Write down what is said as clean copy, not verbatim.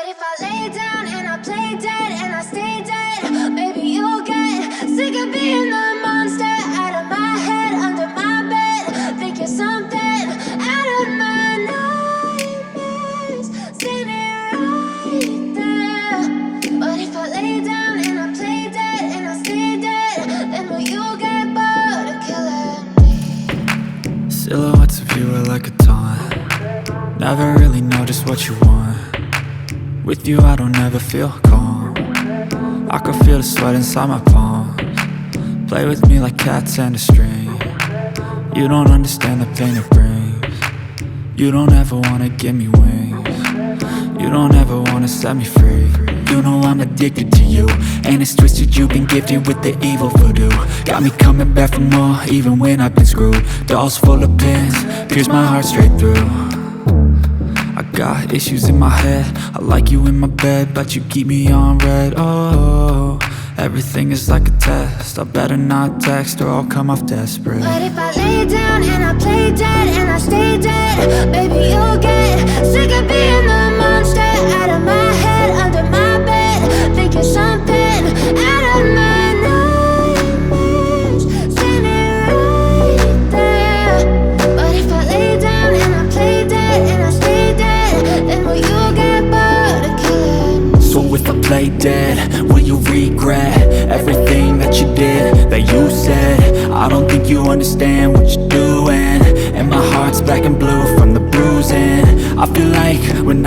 if I lay down and I play dead and I stay dead, maybe you'll get sick of being the monster out of my head, under my bed. Think you're something out of my nightmares, standing right there. But if I lay down and I play dead and I stay dead, then will you get bored of killing me? Silhouettes of you are like a taunt. Never really know just what you want. With you I don't ever feel calm. I can feel the sweat inside my palms. Play with me like cats and a string. You don't understand the pain it brings. You don't ever wanna give me wings. You don't ever wanna set me free. You know I'm addicted to you, and it's twisted, you've been gifted with the evil voodoo. Got me coming back for more, even when I've been screwed. Dolls full of pins, pierce my heart straight through. I got issues in my head, I like you in my bed, but you keep me on red. Oh, everything is like a test, I better not text or I'll come off desperate. But if I lay down and I play dead and I stay dead, baby you'll get sick of being the monster out of my head, under my bed. Think you're something out of my nightmares, standing right there. But if I lay down and I play dead and I stay dead, then will you get bored of killing me? So if I play dead, will you regret everything that you did, that you said? I don't think you understand what you're doing, and my heart's black and blue from the bruising. I feel like when